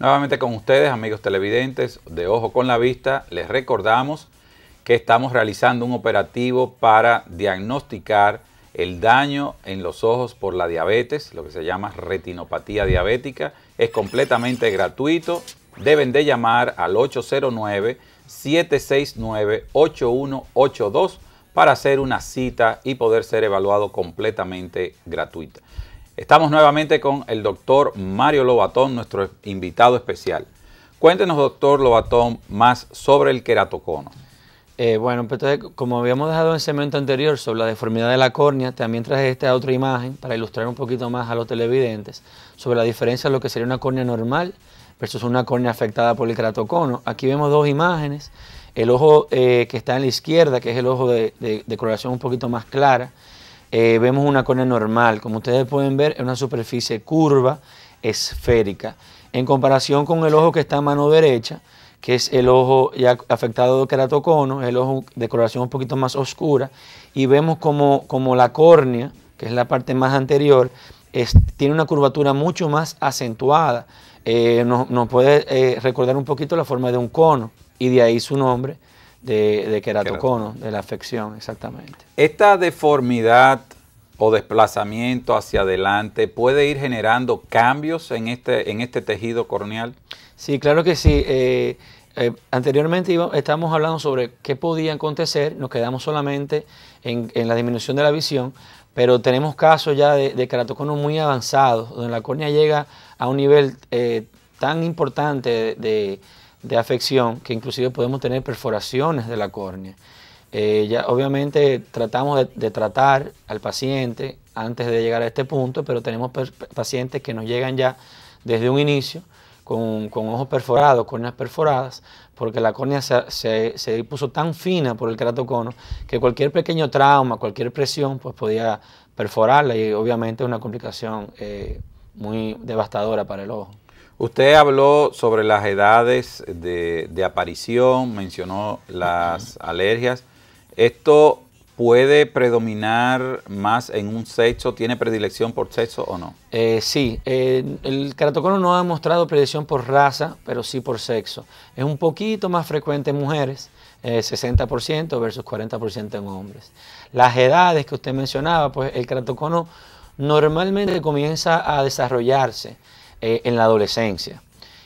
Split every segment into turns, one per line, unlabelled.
Nuevamente con ustedes, amigos televidentes de Ojo con la Vista, les recordamos que estamos realizando un operativo para diagnosticar el daño en los ojos por la diabetes, lo que se llama retinopatía diabética. Es completamente gratuito. Deben de llamar al 809-769-8182 para hacer una cita y poder ser evaluado completamente gratuita. Estamos nuevamente con el doctor Mario Lobatón, nuestro invitado especial. Cuéntenos, doctor Lobatón, más sobre el queratocono.
Bueno, pues entonces, como habíamos dejado en el segmento anterior sobre la deformidad de la córnea, también traje esta otra imagen para ilustrar un poquito más a los televidentes sobre la diferencia de lo que sería una córnea normal versus una córnea afectada por el queratocono. Aquí vemos dos imágenes. El ojo que está en la izquierda, que es el ojo de coloración un poquito más clara, vemos una córnea normal. Como ustedes pueden ver, es una superficie curva, esférica. En comparación con el ojo que está a mano derecha, que es el ojo ya afectado de queratocono, el ojo de coloración un poquito más oscura, y vemos como la córnea, que es la parte más anterior, tiene una curvatura mucho más acentuada. Nos puede recordar un poquito la forma de un cono, y de ahí su nombre de queratocono, de la afección, exactamente.
Esta deformidad o desplazamiento hacia adelante puede ir generando cambios en este tejido corneal.
Sí, claro que sí. Anteriormente estábamos hablando sobre qué podía acontecer, nos quedamos solamente en la disminución de la visión, pero tenemos casos ya de queratocono muy avanzados, donde la córnea llega a un nivel tan importante de afección que inclusive podemos tener perforaciones de la córnea. Ya obviamente tratamos de tratar al paciente antes de llegar a este punto, pero tenemos pacientes que nos llegan ya desde un inicio con ojos perforados, córneas perforadas, porque la córnea se puso tan fina por el queratocono que cualquier pequeño trauma, cualquier presión, pues podía perforarla, y obviamente es una complicación muy devastadora para el ojo.
Usted habló sobre las edades de aparición, mencionó las alergias. ¿Esto puede predominar más en un sexo? ¿Tiene predilección por sexo o no?
Sí, el queratocono no ha demostrado predilección por raza, pero sí por sexo. Es un poquito más frecuente en mujeres, 60% versus 40% en hombres. Las edades que usted mencionaba, pues el queratocono normalmente comienza a desarrollarse en la adolescencia.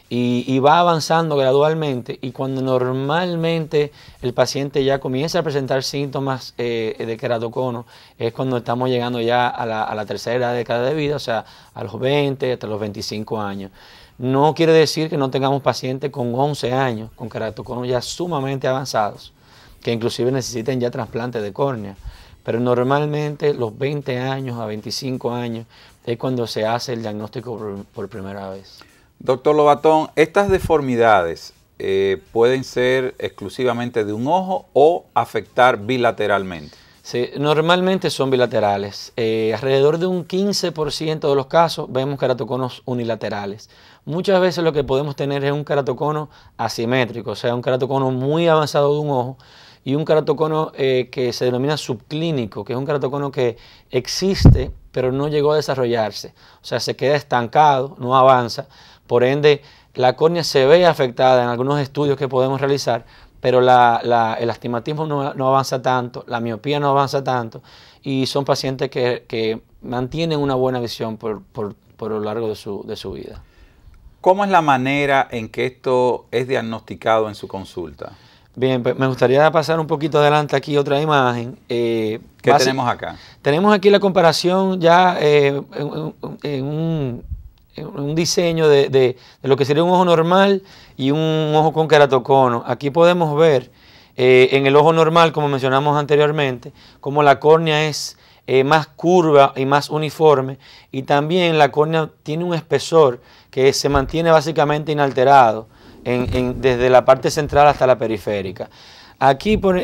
Y va avanzando gradualmente, y cuando normalmente el paciente ya comienza a presentar síntomas de queratocono, es cuando estamos llegando ya a la tercera década de vida, o sea, a los 20 hasta los 25 años. No quiere decir que no tengamos pacientes con 11 años, con queratocono ya sumamente avanzados, que inclusive necesiten ya trasplante de córnea, pero normalmente los 20 años a 25 años es cuando se hace el diagnóstico por primera vez.
Doctor Lobatón, ¿estas deformidades pueden ser exclusivamente de un ojo o afectar bilateralmente?
Sí, normalmente son bilaterales. Alrededor de un 15% de los casos vemos queratoconos unilaterales. Muchas veces lo que podemos tener es un queratocono asimétrico, o sea, un queratocono muy avanzado de un ojo, y un queratocono que se denomina subclínico, que es un queratocono que existe pero no llegó a desarrollarse. O sea, se queda estancado, no avanza. Por ende, la córnea se ve afectada en algunos estudios que podemos realizar, pero el astigmatismo no avanza tanto, la miopía no avanza tanto, y son pacientes que mantienen una buena visión por lo largo de su vida.
¿Cómo es la manera en que esto es diagnosticado en su consulta?
Bien, pues me gustaría pasar un poquito adelante aquí otra imagen.
¿Qué tenemos acá?
Tenemos aquí la comparación ya en un diseño de lo que sería un ojo normal y un ojo con queratocono. Aquí podemos ver en el ojo normal, como mencionamos anteriormente, como la córnea es más curva y más uniforme, y también la córnea tiene un espesor que se mantiene básicamente inalterado desde la parte central hasta la periférica. Aquí por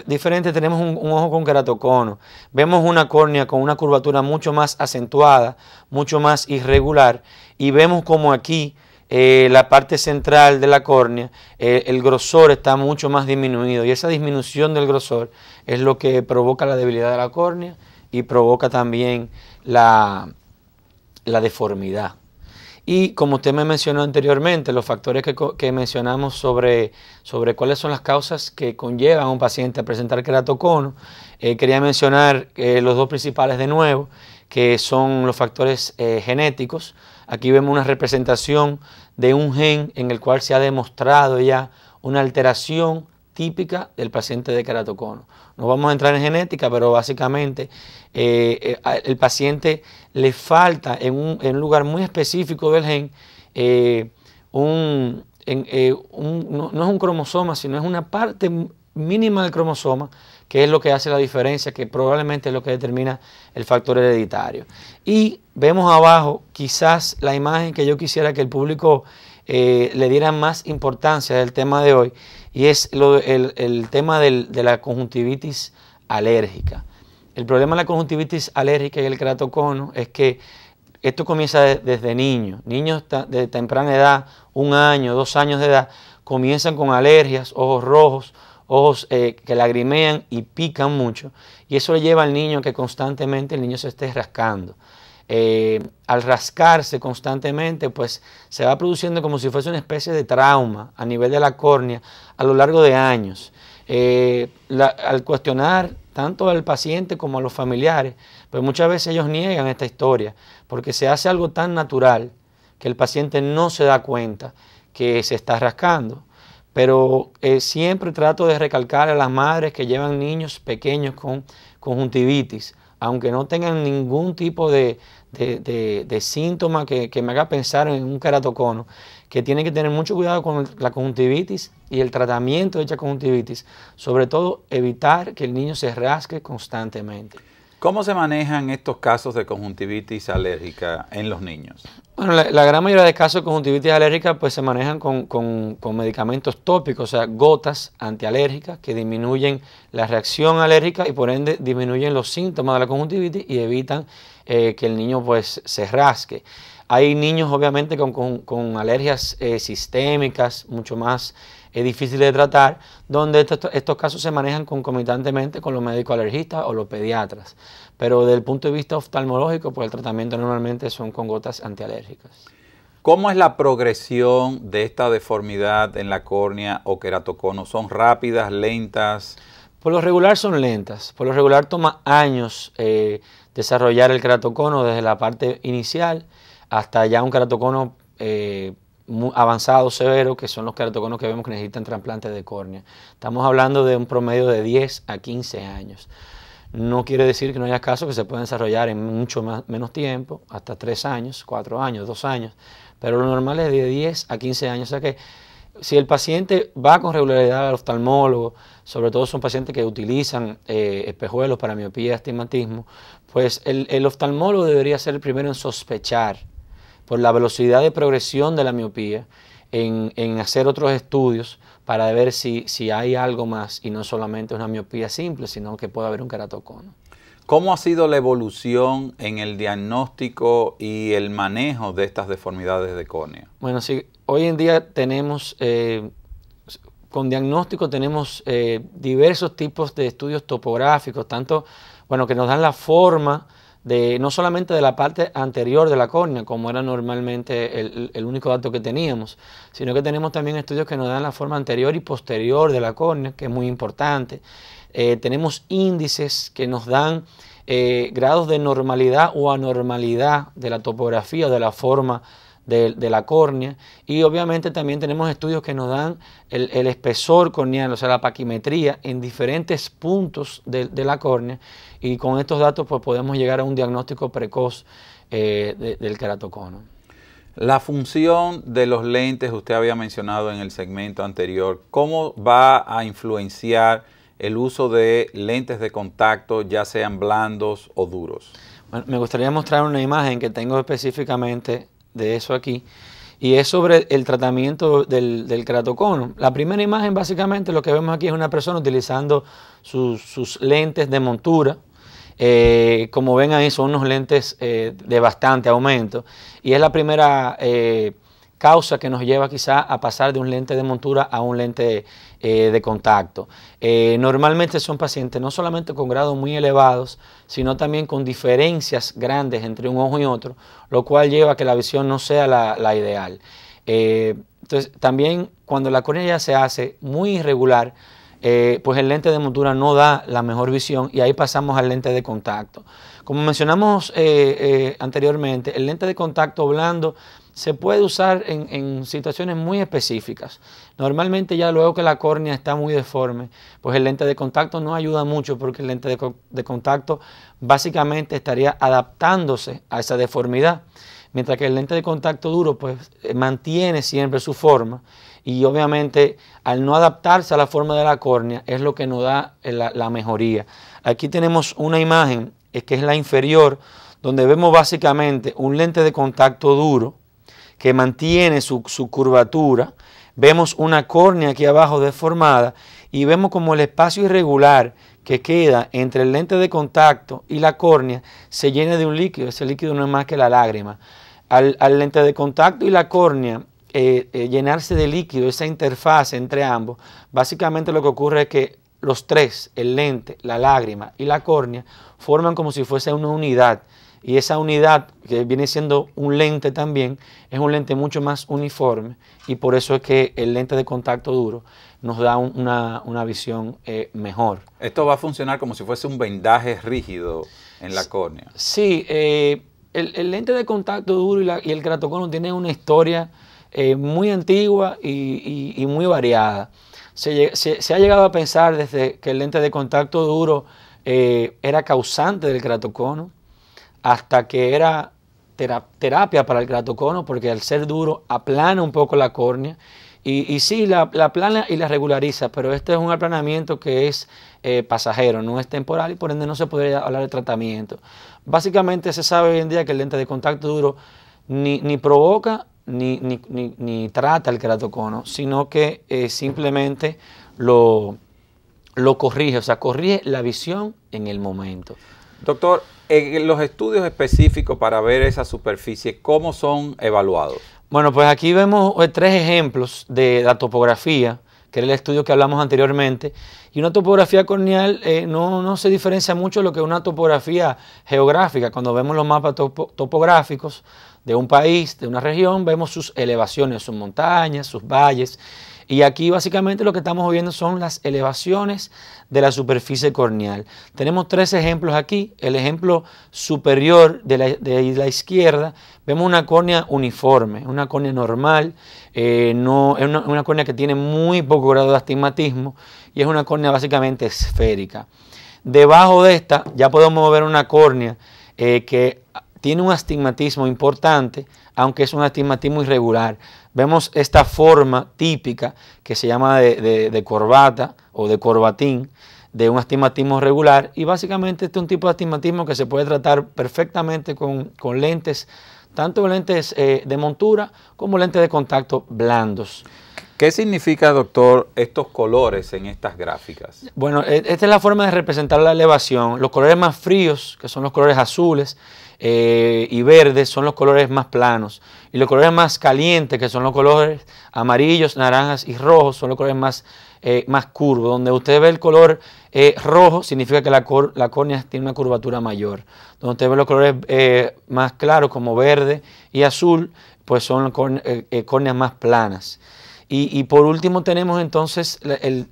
diferente tenemos un ojo con queratocono. Vemos una córnea con una curvatura mucho más acentuada, mucho más irregular, y vemos como aquí la parte central de la córnea, el grosor está mucho más disminuido, y esa disminución del grosor es lo que provoca la debilidad de la córnea y provoca también la deformidad. Y como usted me mencionó anteriormente, los factores que mencionamos sobre cuáles son las causas que conllevan a un paciente a presentar keratocono, quería mencionar los dos principales de nuevo, que son los factores genéticos. Aquí vemos una representación de un gen en el cual se ha demostrado ya una alteración típica del paciente de keratocono. No vamos a entrar en genética, pero básicamente el paciente le falta en un lugar muy específico del gen, no es un cromosoma, sino es una parte mínima del cromosoma, que es lo que hace la diferencia, que probablemente es lo que determina el factor hereditario. Y vemos abajo quizás la imagen que yo quisiera que el público le diera más importancia del tema de hoy, y es el tema de la conjuntivitis alérgica. El problema de la conjuntivitis alérgica y el keratocono es que esto comienza desde niños. Niños de temprana edad, 1 año, 2 años de edad, comienzan con alergias, ojos rojos, ojos que lagrimean y pican mucho. Y eso le lleva al niño que constantemente el niño se esté rascando. Al rascarse constantemente, pues se va produciendo como si fuese una especie de trauma a nivel de la córnea a lo largo de años. Al cuestionar tanto al paciente como a los familiares, pues muchas veces ellos niegan esta historia, porque se hace algo tan natural que el paciente no se da cuenta que se está rascando. Pero siempre trato de recalcar a las madres que llevan niños pequeños con conjuntivitis, aunque no tengan ningún tipo de síntoma que me haga pensar en un keratocono, que tienen que tener mucho cuidado con la conjuntivitis y el tratamiento de dicha conjuntivitis, sobre todo evitar que el niño se rasque constantemente.
¿Cómo se manejan estos casos de conjuntivitis alérgica en los niños?
Bueno, la gran mayoría de casos de conjuntivitis alérgica pues se manejan con medicamentos tópicos, o sea, gotas antialérgicas que disminuyen la reacción alérgica y por ende disminuyen los síntomas de la conjuntivitis y evitan que el niño pues se rasque. Hay niños obviamente con alergias sistémicas mucho más difíciles de tratar, donde estos casos se manejan concomitantemente con los médicos alergistas o los pediatras. Pero desde el punto de vista oftalmológico, pues el tratamiento normalmente son con gotas antialérgicas.
¿Cómo es la progresión de esta deformidad en la córnea o keratocono? ¿Son rápidas, lentas?
Por lo regular son lentas. Por lo regular toma años desarrollar el keratocono desde la parte inicial hasta ya un keratocono muy avanzado, severo, que son los keratoconos que vemos que necesitan trasplantes de córnea. Estamos hablando de un promedio de 10 a 15 años. No quiere decir que no haya casos que se pueden desarrollar en mucho menos tiempo, hasta 3 años, 4 años, 2 años, pero lo normal es de 10 a 15 años. O sea que si el paciente va con regularidad al oftalmólogo, sobre todo son pacientes que utilizan espejuelos para miopía y astigmatismo, pues el oftalmólogo debería ser el primero en sospechar por la velocidad de progresión de la miopía, en hacer otros estudios para ver si hay algo más y no solamente una miopía simple, sino que puede haber un keratocono.
¿Cómo ha sido la evolución en el diagnóstico y el manejo de estas deformidades de córnea?
Bueno, sí, hoy en día tenemos, con diagnóstico tenemos diversos tipos de estudios topográficos, tanto, bueno, que nos dan la forma no solamente de la parte anterior de la córnea, como era normalmente el único dato que teníamos, sino que tenemos también estudios que nos dan la forma anterior y posterior de la córnea, que es muy importante. Tenemos índices que nos dan grados de normalidad o anormalidad de la topografía, de la forma de la córnea, y obviamente también tenemos estudios que nos dan el espesor corneal, o sea, la paquimetría en diferentes puntos de la córnea, y con estos datos pues podemos llegar a un diagnóstico precoz del keratocono.
La función de los lentes, usted había mencionado en el segmento anterior, ¿cómo va a influenciar el uso de lentes de contacto, ya sean blandos o duros?
Bueno, me gustaría mostrar una imagen que tengo específicamente de eso aquí, y es sobre el tratamiento del keratocono. La primera imagen, básicamente, lo que vemos aquí es una persona utilizando sus lentes de montura. Como ven ahí, son unos lentes de bastante aumento, y es la primera causa que nos lleva quizá a pasar de un lente de montura a un lente de contacto. Normalmente son pacientes no solamente con grados muy elevados, sino también con diferencias grandes entre un ojo y otro, lo cual lleva a que la visión no sea la ideal. Entonces, también cuando la córnea ya se hace muy irregular, pues el lente de montura no da la mejor visión y ahí pasamos al lente de contacto. Como mencionamos anteriormente, el lente de contacto blando se puede usar en situaciones muy específicas. Normalmente ya luego que la córnea está muy deforme, pues el lente de contacto no ayuda mucho porque el lente de contacto básicamente estaría adaptándose a esa deformidad, mientras que el lente de contacto duro pues mantiene siempre su forma y obviamente al no adaptarse a la forma de la córnea es lo que nos da la mejoría. Aquí tenemos una imagen que es la inferior, donde vemos básicamente un lente de contacto duro que mantiene su curvatura. Vemos una córnea aquí abajo deformada y vemos como el espacio irregular que queda entre el lente de contacto y la córnea se llena de un líquido. Ese líquido no es más que la lágrima. Al lente de contacto y la córnea llenarse de líquido, esa interfaz entre ambos, básicamente lo que ocurre es que los tres, el lente, la lágrima y la córnea, forman como si fuese una unidad. Y esa unidad, que viene siendo un lente también, es un lente mucho más uniforme y por eso es que el lente de contacto duro nos da una visión mejor.
Esto va a funcionar como si fuese un vendaje rígido en la córnea.
Sí, el lente de contacto duro y el keratocono tienen una historia muy antigua y muy variada. Se ha llegado a pensar desde que el lente de contacto duro era causante del keratocono, hasta que era terapia para el keratocono, porque al ser duro aplana un poco la córnea, y sí, la aplana y la regulariza, pero este es un aplanamiento que es pasajero, no es temporal, y por ende no se podría hablar de tratamiento. Básicamente se sabe hoy en día que el lente de contacto duro ni provoca ni trata el keratocono, sino que simplemente lo corrige, o sea, corrige la visión en el momento.
Doctor, los estudios específicos para ver esa superficie, ¿cómo son evaluados?
Bueno, pues aquí vemos 3 ejemplos de la topografía, que era el estudio que hablamos anteriormente, y una topografía corneal no se diferencia mucho de lo que es una topografía geográfica. Cuando vemos los mapas topográficos de un país, de una región, vemos sus elevaciones, sus montañas, sus valles, y aquí básicamente lo que estamos viendo son las elevaciones de la superficie corneal. Tenemos 3 ejemplos aquí. El ejemplo superior de la izquierda, vemos una córnea uniforme, una córnea normal, no, es una córnea que tiene muy poco grado de astigmatismo y es una córnea básicamente esférica. Debajo de esta ya podemos ver una córnea que tiene un astigmatismo importante, aunque es un astigmatismo irregular. Vemos esta forma típica que se llama de corbata o de corbatín, de un astigmatismo regular, y básicamente este es un tipo de astigmatismo que se puede tratar perfectamente con lentes, tanto lentes de montura como lentes de contacto blandos.
¿Qué significa, doctor, estos colores en estas gráficas?
Bueno, esta es la forma de representar la elevación. Los colores más fríos, que son los colores azules y verdes, son los colores más planos. Y los colores más calientes, que son los colores amarillos, naranjas y rojos, son los colores más curvos. Donde usted ve el color rojo, significa que la córnea tiene una curvatura mayor. Donde usted ve los colores más claros, como verde y azul, pues son córneas más planas. Y por último tenemos entonces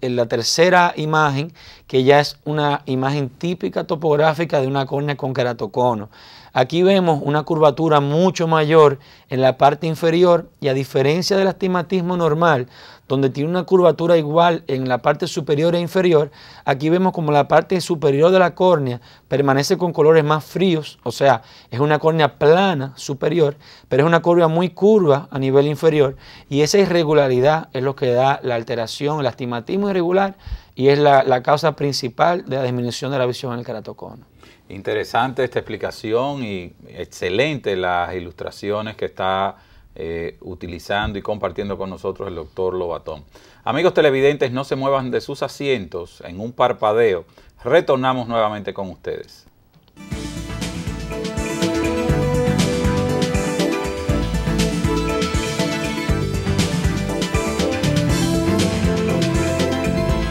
la tercera imagen, que ya es una imagen típica topográfica de una córnea con keratocono. Aquí vemos una curvatura mucho mayor en la parte inferior y a diferencia del astigmatismo normal, donde tiene una curvatura igual en la parte superior e inferior, aquí vemos como la parte superior de la córnea permanece con colores más fríos, o sea, es una córnea plana superior, pero es una córnea muy curva a nivel inferior, y esa irregularidad es lo que da la alteración, el astigmatismo irregular, y es la causa principal de la disminución de la visión en el keratocono.
Interesante esta explicación y excelente las ilustraciones que está utilizando y compartiendo con nosotros el doctor Lobatón. Amigos televidentes, no se muevan de sus asientos. En un parpadeo retornamos nuevamente con ustedes.